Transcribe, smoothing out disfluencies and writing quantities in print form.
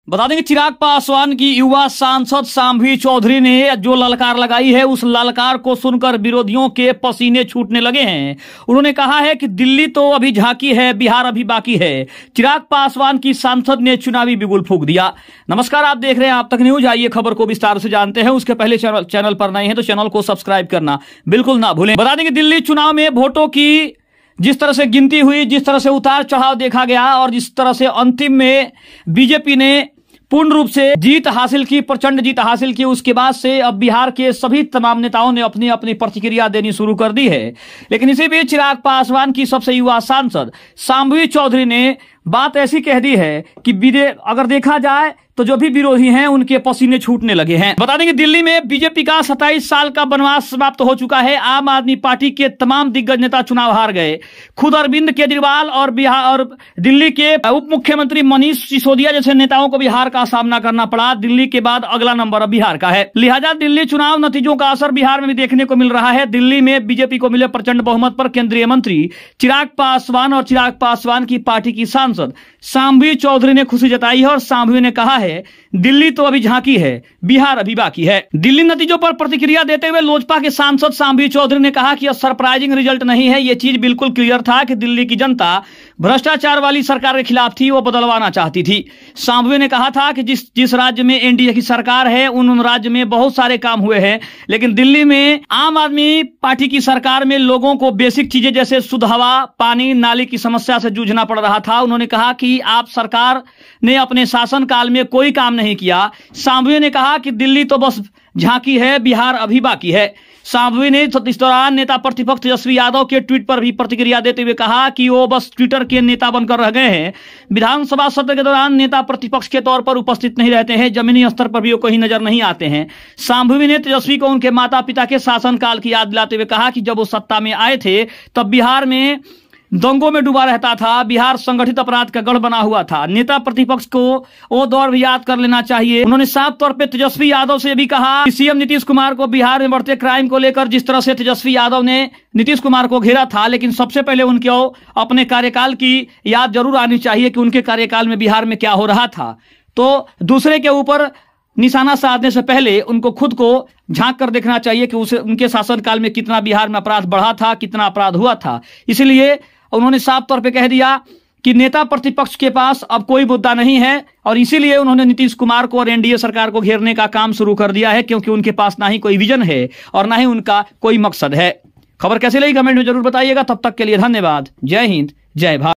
बता दें कि चिराग पासवान की युवा सांसद शांभवी चौधरी ने जो ललकार लगाई है, उस ललकार को सुनकर विरोधियों के पसीने छूटने लगे हैं। उन्होंने कहा है कि दिल्ली तो अभी झांकी है, बिहार अभी बाकी है। चिराग पासवान की सांसद ने चुनावी बिगुल फूंक दिया। नमस्कार, आप देख रहे हैं आप तक न्यूज। आइए खबर को विस्तार से जानते हैं। उसके पहले चैनल पर नए हैं तो चैनल को सब्सक्राइब करना बिल्कुल ना भूलें। बता दें कि दिल्ली चुनाव में वोटों की जिस तरह से गिनती हुई, जिस तरह से उतार चढ़ाव देखा गया और जिस तरह से अंतिम में बीजेपी ने पूर्ण रूप से जीत हासिल की, प्रचंड जीत हासिल की, उसके बाद से अब बिहार के सभी तमाम नेताओं ने अपनी अपनी प्रतिक्रिया देनी शुरू कर दी है। लेकिन इसी बीच चिराग पासवान की सबसे युवा सांसद शांभवी चौधरी ने बात ऐसी कह दी है कि अगर देखा जाए तो जो भी विरोधी हैं उनके पसीने छूटने लगे हैं। बता दें कि दिल्ली में बीजेपी का 27 साल का वनवास समाप्त हो चुका है। आम आदमी पार्टी के तमाम दिग्गज नेता चुनाव हार गए। खुद अरविंद केजरीवाल और दिल्ली के उप मुख्यमंत्री मनीष सिसोदिया जैसे नेताओं को भी हार का सामना करना पड़ा। दिल्ली के बाद अगला नंबर अब बिहार का है। लिहाजा दिल्ली चुनाव नतीजों का असर बिहार में भी देखने को मिल रहा है। दिल्ली में बीजेपी को मिले प्रचंड बहुमत पर केंद्रीय मंत्री चिराग पासवान और चिराग पासवान की पार्टी की सांसद शांभवी चौधरी ने खुशी जताई है और शांभवी ने कहा है, दिल्ली तो अभी झांकी है, बिहार अभी बाकी है। दिल्ली नतीजों पर प्रतिक्रिया देते हुए लोजपा के सांसद शांभवी चौधरी ने कहा कि यह सरप्राइजिंग रिजल्ट नहीं है। यह चीज बिल्कुल क्लियर था कि दिल्ली की जनता भ्रष्टाचार वाली सरकार के खिलाफ थी, वो बदलवाना चाहती थी। शांभवी ने कहा था कि जिस राज्य में एनडीए की सरकार है उन राज्य में बहुत सारे काम हुए हैं, लेकिन दिल्ली में आम आदमी पार्टी की सरकार में लोगों को बेसिक चीजें जैसे शुद्ध हवा, पानी, नाली की समस्या से जूझना पड़ रहा था। उन्होंने कहा कि आप सरकार ने अपने शासनकाल में कोई काम नहीं किया। शांभवी ने कहा कि दिल्ली तो बस झांकी है, बिहार अभी बाकी है। शांभवी ने इस दौरान नेता प्रतिपक्ष तेजस्वी यादव के ट्वीट पर भी प्रतिक्रिया देते हुए कहा कि वो बस ट्विटर के नेता बनकर रह गए हैं। विधानसभा सत्र के दौरान नेता प्रतिपक्ष के तौर पर उपस्थित नहीं रहते हैं, जमीनी स्तर पर भी वो कहीं नजर नहीं आते हैं। शांभवी ने तेजस्वी को उनके माता पिता के शासनकाल की याद दिलाते हुए कहा कि जब वो सत्ता में आए थे तब बिहार में दंगों में डूबा रहता था, बिहार संगठित अपराध का गढ़ बना हुआ था। नेता प्रतिपक्ष को वो दौर भी याद कर लेना चाहिए। उन्होंने साफ तौर पे तेजस्वी यादव से भी कहा कि सीएम नीतीश कुमार को बिहार में बढ़ते क्राइम को लेकर जिस तरह से तेजस्वी यादव ने नीतीश कुमार को घेरा था, लेकिन सबसे पहले उनको अपने कार्यकाल की याद जरूर आनी चाहिए कि उनके कार्यकाल में बिहार में क्या हो रहा था। तो दूसरे के ऊपर निशाना साधने से पहले उनको खुद को झांक कर देखना चाहिए कि उनके शासनकाल में कितना बिहार में अपराध बढ़ा था, कितना अपराध हुआ था। इसलिए उन्होंने साफ तौर पे कह दिया कि नेता प्रतिपक्ष के पास अब कोई मुद्दा नहीं है और इसीलिए उन्होंने नीतीश कुमार को और एनडीए सरकार को घेरने का काम शुरू कर दिया है, क्योंकि उनके पास ना ही कोई विजन है और ना ही उनका कोई मकसद है। खबर कैसे लगी कमेंट में जरूर बताइएगा। तब तक के लिए धन्यवाद। जय हिंद, जय भारत।